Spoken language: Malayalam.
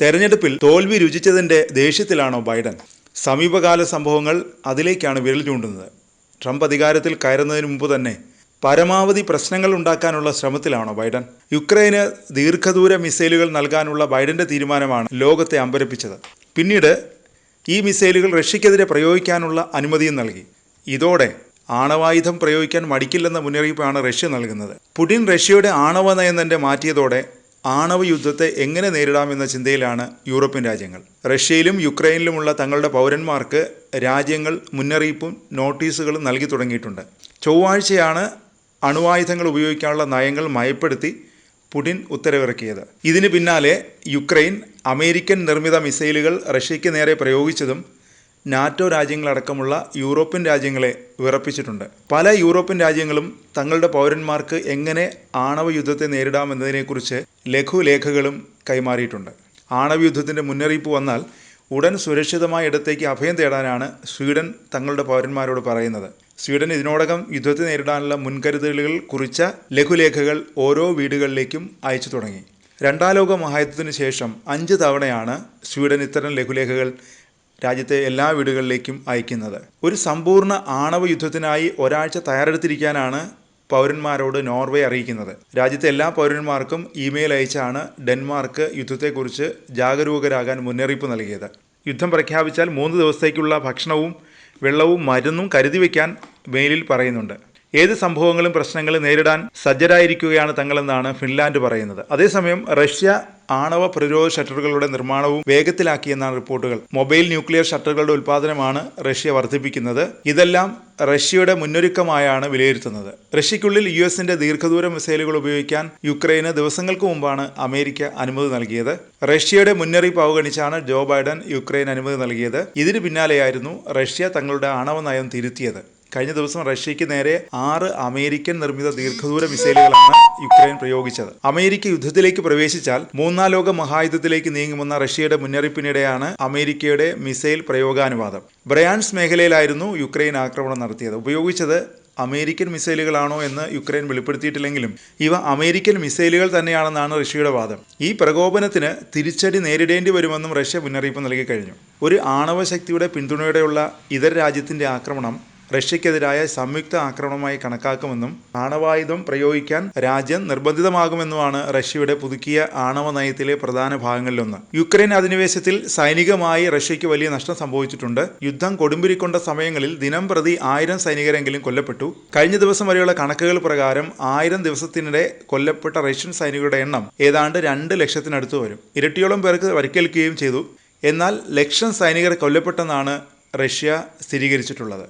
തെരഞ്ഞെടുപ്പിൽ തോൽവി രുചിച്ചതിൻ്റെ ദേഷ്യത്തിലാണോ ബൈഡൻ? സമീപകാല സംഭവങ്ങൾ അതിലേക്കാണ് വിരൽ ചൂണ്ടുന്നത്. ട്രംപ് അധികാരത്തിൽ കയറുന്നതിന് മുമ്പ് തന്നെ പരമാവധി പ്രശ്നങ്ങൾ ഉണ്ടാക്കാനുള്ള ശ്രമത്തിലാണോ ബൈഡൻ? യുക്രൈന് ദീർഘദൂര മിസൈലുകൾ നൽകാനുള്ള ബൈഡന്റെ തീരുമാനമാണ് ലോകത്തെ അമ്പരപ്പിച്ചത്. പിന്നീട് ഈ മിസൈലുകൾ റഷ്യക്കെതിരെ പ്രയോഗിക്കാനുള്ള അനുമതിയും നൽകി. ഇതോടെ ആണവായുധം പ്രയോഗിക്കാൻ മടിക്കില്ലെന്ന മുന്നറിയിപ്പാണ് റഷ്യ നൽകുന്നത്. പുടിൻ റഷ്യയുടെ ആണവ നയം തന്നെ മാറ്റിയതോടെ ആണവ യുദ്ധത്തെ എങ്ങനെ നേരിടാമെന്ന ചിന്തയിലാണ് യൂറോപ്യൻ രാജ്യങ്ങൾ. റഷ്യയിലും യുക്രൈനിലുമുള്ള തങ്ങളുടെ പൗരന്മാർക്ക് രാജ്യങ്ങൾ മുന്നറിയിപ്പും നോട്ടീസുകളും നൽകി തുടങ്ങിയിട്ടുണ്ട്. ചൊവ്വാഴ്ചയാണ് അണുവായുധങ്ങൾ ഉപയോഗിക്കാനുള്ള നയങ്ങൾ മയപ്പെടുത്തി പുടിൻ ഉത്തരവിറക്കിയത്. ഇതിന് പിന്നാലെ യുക്രൈൻ അമേരിക്കൻ നിർമ്മിത മിസൈലുകൾ റഷ്യയ്ക്ക് നേരെ പ്രയോഗിച്ചതും നാറ്റോ രാജ്യങ്ങളടക്കമുള്ള യൂറോപ്യൻ രാജ്യങ്ങളെ വിറപ്പിച്ചിട്ടുണ്ട്. പല യൂറോപ്യൻ രാജ്യങ്ങളും തങ്ങളുടെ പൗരന്മാർക്ക് എങ്ങനെ ആണവ യുദ്ധത്തെ നേരിടാമെന്നതിനെക്കുറിച്ച് ലഘുലേഖകളും കൈമാറിയിട്ടുണ്ട്. ആണവയുദ്ധത്തിൻ്റെ മുന്നറിയിപ്പ് വന്നാൽ ഉടൻ സുരക്ഷിതമായ ഇടത്തേക്ക് അഭയം തേടാനാണ് സ്വീഡൻ തങ്ങളുടെ പൗരന്മാരോട് പറയുന്നത്. സ്വീഡൻ ഇതിനോടകം യുദ്ധത്തെ നേരിടാനുള്ള മുൻകരുതലുകൾ കുറിച്ച ലഘുലേഖകൾ ഓരോ വീടുകളിലേക്കും അയച്ചു തുടങ്ങി. രണ്ടാം ലോക മഹായുദ്ധത്തിന് ശേഷം 5 തവണയാണ് സ്വീഡൻ ഇത്തരം ലഘുലേഖകൾ രാജ്യത്തെ എല്ലാ വീടുകളിലേക്കും അയക്കുന്നത്. ഒരു സമ്പൂർണ്ണ ആണവ യുദ്ധത്തിനായി ഒരാഴ്ച തയ്യാറെടുത്തിരിക്കാനാണ് പൗരന്മാരോട് നോർവേ അറിയിക്കുന്നത്. രാജ്യത്തെ എല്ലാ പൗരന്മാർക്കും ഇമെയിൽ അയച്ചാണ് ഡെൻമാർക്ക് യുദ്ധത്തെക്കുറിച്ച് ജാഗരൂകരാകാൻ മുന്നറിയിപ്പ് നൽകിയത്. യുദ്ധം പ്രഖ്യാപിച്ചാൽ 3 ദിവസത്തേക്കുള്ള ഭക്ഷണവും വെള്ളവും മരുന്നും കരുതി വയ്ക്കാൻ മെയിലിൽ പറയുന്നുണ്ട്. ഏത് സംഭവങ്ങളും പ്രശ്നങ്ങളും നേരിടാൻ സജ്ജരായിരിക്കുകയാണ് തങ്ങളെന്നാണ് ഫിൻലാൻഡ് പറയുന്നത്. അതേസമയം റഷ്യ ആണവ പ്രതിരോധ ഷട്ടറുകളുടെ നിർമ്മാണവും വേഗത്തിലാക്കിയെന്നാണ് റിപ്പോർട്ടുകൾ. മൊബൈൽ ന്യൂക്ലിയർ ഷട്ടറുകളുടെ ഉൽപ്പാദനമാണ് റഷ്യ വർദ്ധിപ്പിക്കുന്നത്. ഇതെല്ലാം റഷ്യയുടെ മുന്നൊരുക്കമായാണ് വിലയിരുത്തുന്നത്. റഷ്യയ്ക്കുള്ളിൽ യുഎസിന്റെ ദീർഘദൂര മിസൈലുകൾ ഉപയോഗിക്കാൻ യുക്രൈന് ദിവസങ്ങൾക്ക് മുമ്പാണ് അമേരിക്ക അനുമതി നൽകിയത്. റഷ്യയുടെ മുന്നറിയിപ്പ് അവഗണിച്ചാണ് ജോ ബൈഡൻ യുക്രൈൻ അനുമതി നൽകിയത്. ഇതിന് പിന്നാലെയായിരുന്നു റഷ്യ തങ്ങളുടെ ആണവ നയം തിരുത്തിയത്. കഴിഞ്ഞ ദിവസം റഷ്യയ്ക്ക് നേരെ 6 അമേരിക്കൻ നിർമ്മിത ദീർഘദൂര മിസൈലുകളാണ് യുക്രൈൻ പ്രയോഗിച്ചത്. അമേരിക്ക യുദ്ധത്തിലേക്ക് പ്രവേശിച്ചാൽ 3ാം ലോക മഹായുദ്ധത്തിലേക്ക് നീങ്ങുമെന്ന റഷ്യയുടെ മുന്നറിയിപ്പിനിടെയാണ് അമേരിക്കയുടെ മിസൈൽ പ്രയോഗാനുവാദം. ബ്രയാൻസ് മേഖലയിലായിരുന്നു യുക്രൈൻ ആക്രമണം നടത്തിയത്. ഉപയോഗിച്ചത് അമേരിക്കൻ മിസൈലുകളാണോ എന്ന് യുക്രൈൻ വെളിപ്പെടുത്തിയിട്ടില്ലെങ്കിലും ഇവ അമേരിക്കൻ മിസൈലുകൾ തന്നെയാണെന്നാണ് റഷ്യയുടെ വാദം. ഈ പ്രകോപനത്തിന് തിരിച്ചടി നേരിടേണ്ടി വരുമെന്നും റഷ്യ മുന്നറിയിപ്പ് നൽകി കഴിഞ്ഞു. ഒരു ആണവ ശക്തിയുടെ പിന്തുണയോടെയുള്ള ഇതര രാജ്യത്തിന്റെ ആക്രമണം റഷ്യക്കെതിരായ സംയുക്ത ആക്രമണമായി കണക്കാക്കുമെന്നും ആണവായുധം പ്രയോഗിക്കാൻ രാജ്യം നിർബന്ധിതമാകുമെന്നുമാണ് റഷ്യയുടെ പുതുക്കിയ ആണവ നയത്തിലെ പ്രധാന ഭാഗങ്ങളിലൊന്ന്. യുക്രൈൻ അധിനിവേശത്തിൽ സൈനികമായി റഷ്യയ്ക്ക് വലിയ നഷ്ടം സംഭവിച്ചിട്ടുണ്ട്. യുദ്ധം കൊടുമ്പിരിക്കൊണ്ട സമയങ്ങളിൽ ദിനം പ്രതി 1000 സൈനികരെങ്കിലും കൊല്ലപ്പെട്ടു. കഴിഞ്ഞ ദിവസം വരെയുള്ള കണക്കുകൾ പ്രകാരം 1000 ദിവസത്തിനിടെ കൊല്ലപ്പെട്ട റഷ്യൻ സൈനികരുടെ എണ്ണം ഏതാണ്ട് 2 ലക്ഷത്തിനടുത്ത് വരും. ഇരട്ടിയോളം പേർക്ക് പരിക്കേൽക്കുകയും ചെയ്തു. എന്നാൽ ലക്ഷം സൈനികർ കൊല്ലപ്പെട്ടെന്നാണ് റഷ്യ സ്ഥിരീകരിച്ചിട്ടുള്ളത്.